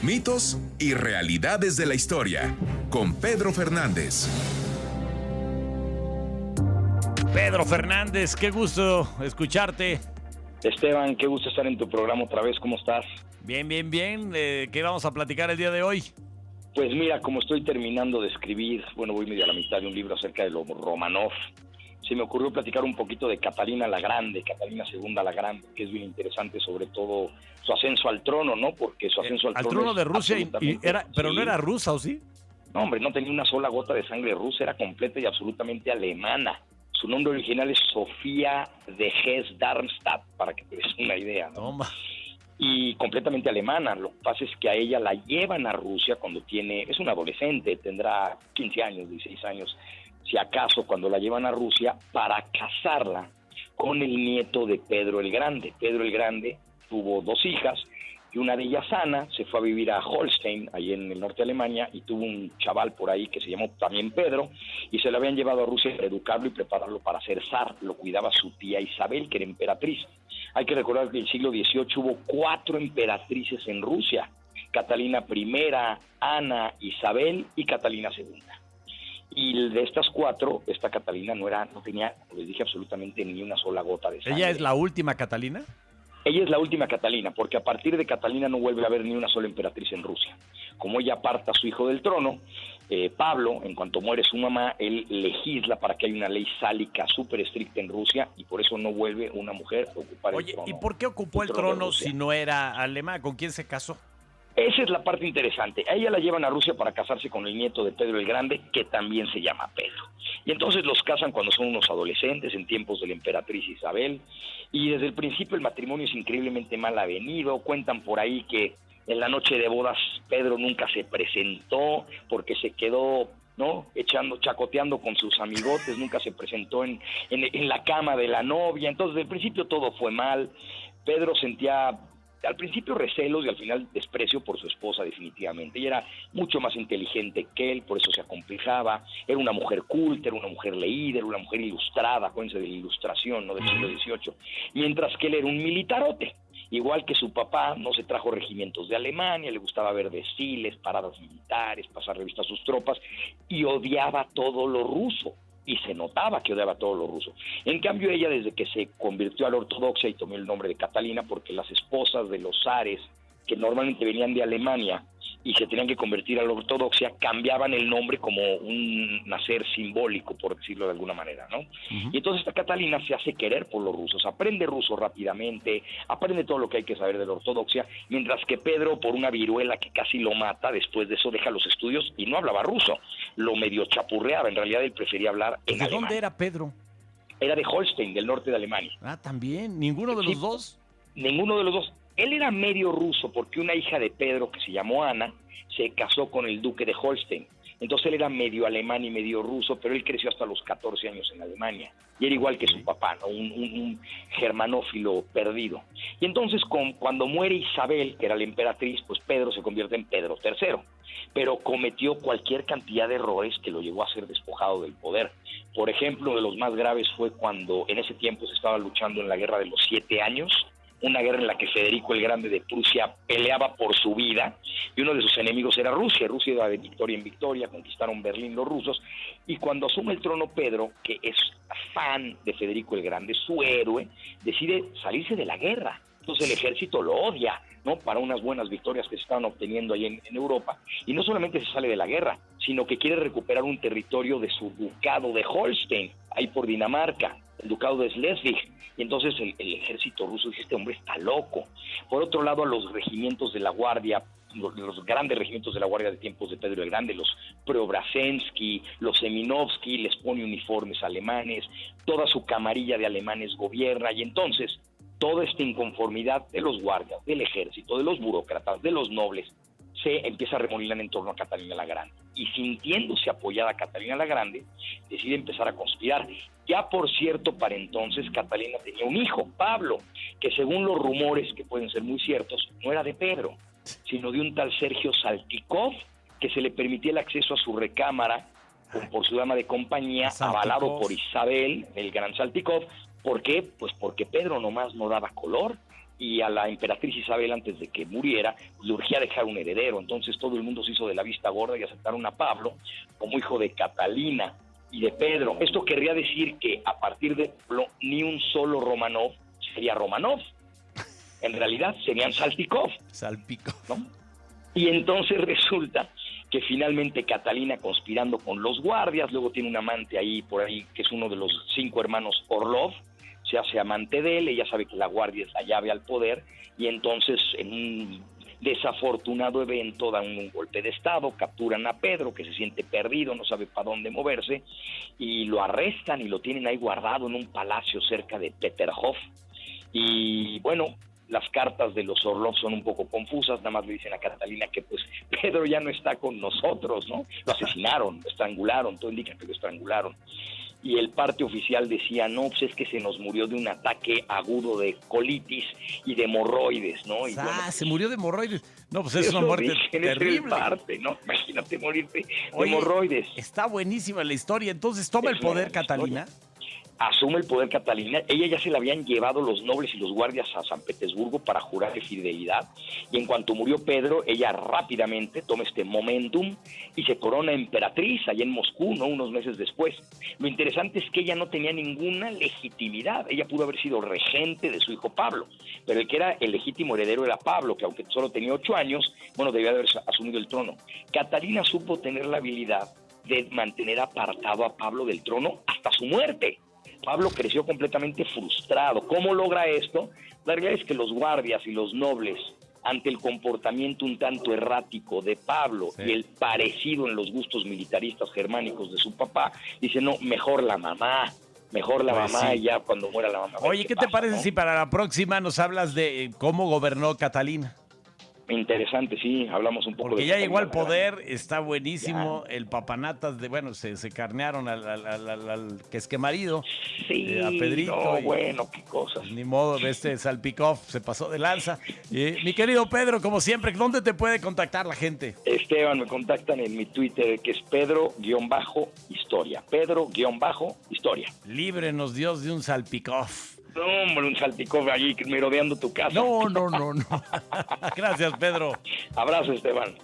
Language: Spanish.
mitos y realidades de la historia, con Pedro Fernández. Pedro Fernández, qué gusto escucharte. Esteban, qué gusto estar en tu programa otra vez. ¿Cómo estás? Bien. ¿Qué vamos a platicar el día de hoy? Pues mira, como estoy terminando de escribir, voy medio a la mitad de un libro acerca de los Románov, se me ocurrió platicar un poquito de Catalina la Grande, Catalina II la Grande, que es bien interesante, sobre todo su ascenso al trono, ¿no? Porque su ascenso al trono de Rusia pero sí. no era rusa, ¿o sí? No, hombre, no tenía una sola gota de sangre rusa, era completa y absolutamente alemana. Su nombre original es Sofía de Hesse-Darmstadt, para que te des una idea, ¿no? Toma. Y completamente alemana. Lo que pasa es que a ella la llevan a Rusia cuando es una adolescente, tendrá 15 años, 16 años, si acaso, cuando la llevan a Rusia para casarla con el nieto de Pedro el Grande. Pedro el Grande tuvo 2 hijas, y una de ellas, Ana, se fue a vivir a Holstein, ahí en el norte de Alemania, y tuvo un chaval por ahí que se llamó también Pedro, y se lo habían llevado a Rusia para educarlo y prepararlo para ser zar. Lo cuidaba su tía Isabel, que era emperatriz. Hay que recordar que en el siglo XVIII hubo 4 emperatrices en Rusia: Catalina I, Ana, Isabel y Catalina II. Y de estas 4, esta Catalina no tenía, como les dije, absolutamente ni una sola gota de sangre. ¿Ella es la última Catalina? Ella es la última Catalina, porque a partir de Catalina no vuelve a haber ni una sola emperatriz en Rusia. Como ella aparta a su hijo del trono, Pablo, en cuanto muere su mamá, él legisla para que haya una ley sálica súper estricta en Rusia, y por eso no vuelve una mujer a ocupar el trono. Oye, ¿y por qué ocupó el trono si no era alemán? ¿Con quién se casó? Esa es la parte interesante. A ella la llevan a Rusia para casarse con el nieto de Pedro el Grande, que también se llama Pedro. Y entonces los casan cuando son unos adolescentes, en tiempos de la emperatriz Isabel. Y desde el principio el matrimonio es increíblemente mal avenido. Cuentan por ahí que en la noche de bodas Pedro nunca se presentó porque se quedó, ¿no?, chacoteando con sus amigotes, nunca se presentó en la cama de la novia. Entonces, desde el principio todo fue mal. Pedro sentía al principio recelos y al final desprecio por su esposa, definitivamente. Ella era mucho más inteligente que él, por eso se acomplejaba. Era una mujer culta, era una mujer leída, era una mujer ilustrada, acuérdense de la ilustración, ¿no?, del siglo XVIII. Mientras que él era un militarote. Igual que su papá, no se trajo regimientos de Alemania, le gustaba ver desfiles, paradas militares, pasar revista a sus tropas, y odiaba todo lo ruso. Y se notaba que odiaba todo lo ruso. En cambio, ella, desde que se convirtió a la ortodoxia y tomó el nombre de Catalina, porque las esposas de los zares, que normalmente venían de Alemania y se tenían que convertir a la ortodoxia, cambiaban el nombre como un nacer simbólico, por decirlo de alguna manera, ¿no? Y entonces esta Catalina se hace querer por los rusos, aprende ruso rápidamente, aprende todo lo que hay que saber de la ortodoxia, mientras que Pedro, por una viruela que casi lo mata, después de eso deja los estudios y no hablaba ruso, lo medio chapurreaba. En realidad él prefería hablar en ¿De alemán. dónde era Pedro? Era de Holstein, del norte de Alemania. Ah, también. ¿Ninguno de los dos? Ninguno de los dos. Él era medio ruso porque una hija de Pedro, que se llamó Ana, se casó con el duque de Holstein. Entonces él era medio alemán y medio ruso, pero él creció hasta los 14 años en Alemania. Y era igual que su papá, ¿no?, un germanófilo perdido. Y entonces cuando muere Isabel, que era la emperatriz, pues Pedro se convierte en Pedro III. Pero cometió cualquier cantidad de errores que lo llevó a ser despojado del poder. Por ejemplo, uno de los más graves fue cuando en ese tiempo se estaba luchando en la Guerra de los 7 años, una guerra en la que Federico el Grande de Prusia peleaba por su vida, y uno de sus enemigos era Rusia. Rusia iba de victoria en victoria, conquistaron Berlín los rusos, y cuando asume el trono Pedro, que es fan de Federico el Grande, su héroe, decide salirse de la guerra. Entonces el ejército lo odia, ¿no?, para unas buenas victorias que se estaban obteniendo ahí en Europa. Y no solamente se sale de la guerra, sino que quiere recuperar un territorio de su ducado de Holstein, ahí por Dinamarca, el ducado de Schleswig. Y entonces el ejército ruso dice: este hombre está loco. Por otro lado, a los regimientos de la Guardia, los grandes regimientos de la Guardia de tiempos de Pedro el Grande, los Preobrazhensky, los Seminovsky, les pone uniformes alemanes, toda su camarilla de alemanes gobierna, y entonces toda esta inconformidad de los guardias, del ejército, de los burócratas, de los nobles, se empieza a remolinar en torno a Catalina la Grande. Y sintiéndose apoyada a Catalina la Grande, decide empezar a conspirar. Ya, por cierto, para entonces Catalina tenía un hijo, Pablo, que según los rumores, que pueden ser muy ciertos, no era de Pedro, sino de un tal Sergio Saltykov, que se le permitía el acceso a su recámara por su dama de compañía, avalado por Isabel, el gran Saltykov. ¿Por qué? Pues porque Pedro nomás no daba color, y a la emperatriz Isabel, antes de que muriera, le urgía dejar un heredero. Entonces todo el mundo se hizo de la vista gorda y aceptaron a Pablo como hijo de Catalina y de Pedro. Esto querría decir que a partir de Pablo ni un solo Romanov sería Romanov. En realidad serían Saltykov. Salpicov. ¿No? Y entonces resulta que finalmente Catalina, conspirando con los guardias, luego tiene un amante ahí por ahí, que es uno de los 5 hermanos Orlov, se hace amante de él. Ella sabe que la guardia es la llave al poder, y entonces en un desafortunado evento dan un golpe de estado, capturan a Pedro, que se siente perdido, no sabe para dónde moverse, y lo arrestan y lo tienen ahí guardado en un palacio cerca de Peterhof. Y bueno, las cartas de los Orlov son un poco confusas, nada más le dicen a Catalina que pues Pedro ya no está con nosotros, ¿no? Lo asesinaron, lo estrangularon, todo indica que lo estrangularon. Y el parte oficial decía, no, pues es que se nos murió de un ataque agudo de colitis y de hemorroides, ¿no? Y bueno, se murió de hemorroides. No, pues es una muerte terrible. Es parte, ¿no? Imagínate morirte de Oye, hemorroides. Está buenísima la historia. Entonces toma el poder Catalina. Asume el poder Catalina. Ella ya se la habían llevado los nobles y los guardias a San Petersburgo para jurarle fidelidad, y en cuanto murió Pedro, ella rápidamente toma este momentum y se corona emperatriz allá en Moscú, ¿no? Unos meses después. Lo interesante es que ella no tenía ninguna legitimidad. Ella pudo haber sido regente de su hijo Pablo, pero el que era el legítimo heredero era Pablo, que aunque solo tenía 8 años, bueno, debía haber asumido el trono. Catalina supo tener la habilidad de mantener apartado a Pablo del trono hasta su muerte. Pablo creció completamente frustrado. ¿Cómo logra esto? La realidad es que los guardias y los nobles, ante el comportamiento un tanto errático de Pablo, sí, y el parecido en los gustos militaristas germánicos de su papá, dicen, no, mejor la mamá, sí, y ya cuando muera la mamá. Oye, ¿qué te parece, ¿no?, si para la próxima nos hablas de cómo gobernó Catalina? Interesante, sí, hablamos un poco. Porque ya llegó al poder, está buenísimo, ya. El papanatas se carnearon al que es que marido, sí, a Pedrito. No, bueno, qué cosas. Ni modo, Salpicov se pasó de lanza. Mi querido Pedro, como siempre, ¿dónde te puede contactar la gente? Esteban, me contactan en mi Twitter, que es Pedro-Historia. Pedro-Historia. Líbrenos Dios de un Salpicov. No, hombre, un Salpicov allí merodeando tu casa. No. Gracias, Pedro. Abrazo, Esteban.